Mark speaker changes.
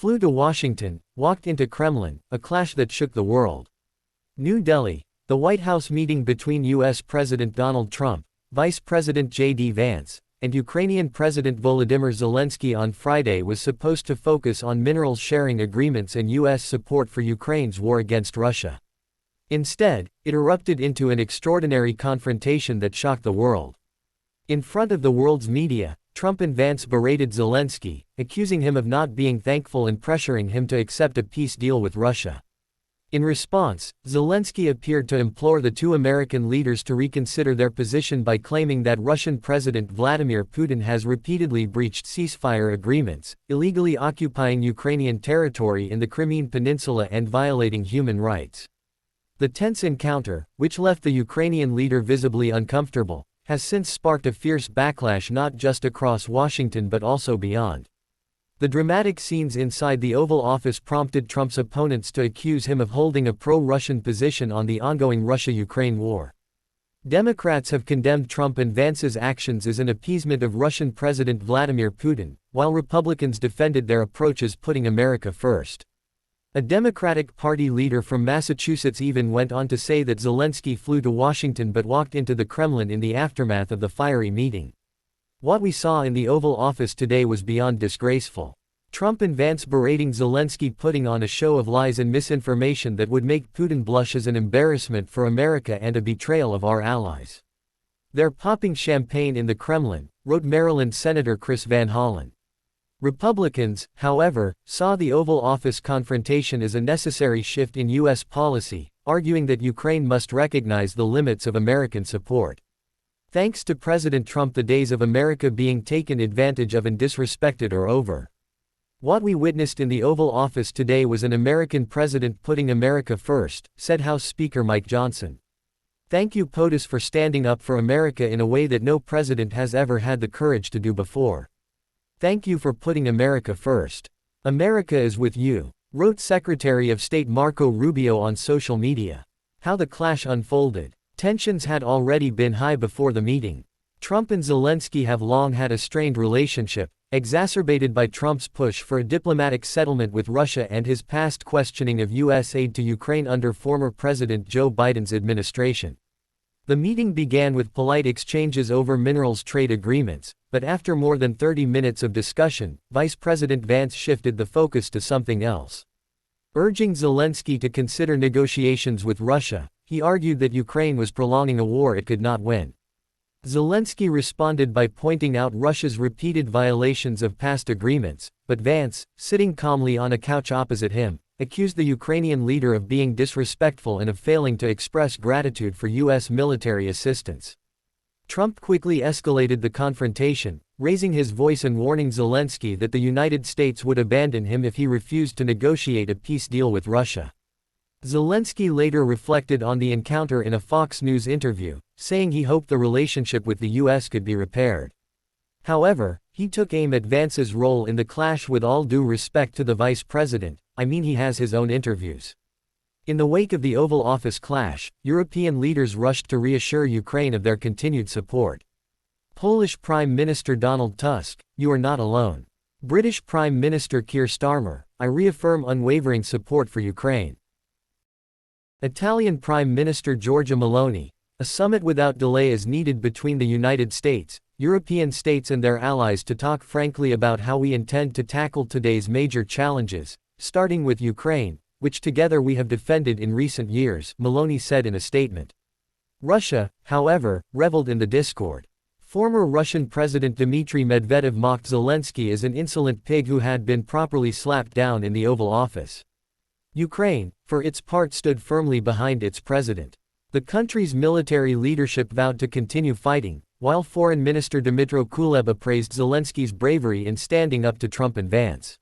Speaker 1: flew to Washington, walked into Kremlin, a clash that shook the world. New Delhi. The White House meeting between U.S. President Donald Trump, Vice President J.D. Vance, and Ukrainian President Volodymyr Zelensky on Friday was supposed to focus on minerals sharing agreements and U.S. support for Ukraine's war against Russia. Instead, it erupted into an extraordinary confrontation that shocked the world. In front of the world's media, Trump and Vance berated Zelensky, accusing him of not being thankful and pressuring him to accept a peace deal with Russia. In response, Zelensky appeared to implore the two American leaders to reconsider their position by claiming that Russian President Vladimir Putin has repeatedly breached ceasefire agreements, illegally occupying Ukrainian territory in the Crimean Peninsula and violating human rights. The tense encounter, which left the Ukrainian leader visibly uncomfortable, has since sparked a fierce backlash not just across Washington but also beyond. The dramatic scenes inside the Oval Office prompted Trump's opponents to accuse him of holding a pro-Russian position on the ongoing Russia-Ukraine war. Democrats have condemned Trump and Vance's actions as an appeasement of Russian President Vladimir Putin, while Republicans defended their approach as putting America first. A Democratic Party leader from Massachusetts even went on to say that Zelensky flew to Washington but walked into the Kremlin in the aftermath of the fiery meeting. What we saw in the Oval Office today was beyond disgraceful. Trump and Vance berating Zelensky, putting on a show of lies and misinformation that would make Putin blush as an embarrassment for America and a betrayal of our allies. They're popping champagne in the Kremlin, wrote Maryland Senator Chris Van Hollen. Republicans, however, saw the Oval Office confrontation as a necessary shift in U.S. policy, arguing that Ukraine must recognize the limits of American support. Thanks to President Trump, the days of America being taken advantage of and disrespected are over. What we witnessed in the Oval Office today was an American president putting America first, said House Speaker Mike Johnson. Thank you, POTUS, for standing up for America in a way that no president has ever had the courage to do before. Thank you for putting America first. America is with you, wrote Secretary of State Marco Rubio on social media. How the clash unfolded. Tensions had already been high before the meeting. Trump and Zelensky have long had a strained relationship, exacerbated by Trump's push for a diplomatic settlement with Russia and his past questioning of U.S. aid to Ukraine under former President Joe Biden's administration. The meeting began with polite exchanges over minerals trade agreements, but after more than 30 minutes of discussion, Vice President Vance shifted the focus to something else. Urging Zelensky to consider negotiations with Russia, he argued that Ukraine was prolonging a war it could not win. Zelensky responded by pointing out Russia's repeated violations of past agreements, but Vance, sitting calmly on a couch opposite him, accused the Ukrainian leader of being disrespectful and of failing to express gratitude for U.S. military assistance. Trump quickly escalated the confrontation, raising his voice and warning Zelensky that the United States would abandon him if he refused to negotiate a peace deal with Russia. Zelensky later reflected on the encounter in a Fox News interview, saying he hoped the relationship with the U.S. could be repaired. However, he took aim at Vance's role in the clash. With all due respect to the vice president, I mean, he has his own interviews. In the wake of the Oval Office clash, European leaders rushed to reassure Ukraine of their continued support. Polish Prime Minister Donald Tusk, you are not alone. British Prime Minister Keir Starmer, I reaffirm unwavering support for Ukraine. Italian Prime Minister Giorgia Meloni, a summit without delay is needed between the United States, European states and their allies to talk frankly about how we intend to tackle today's major challenges, starting with Ukraine, which together we have defended in recent years, Meloni said in a statement. Russia, however, reveled in the discord. Former Russian President Dmitry Medvedev mocked Zelensky as an insolent pig who had been properly slapped down in the Oval Office. Ukraine, for its part, stood firmly behind its president. The country's military leadership vowed to continue fighting, while Foreign Minister Dmytro Kuleba praised Zelensky's bravery in standing up to Trump and Vance.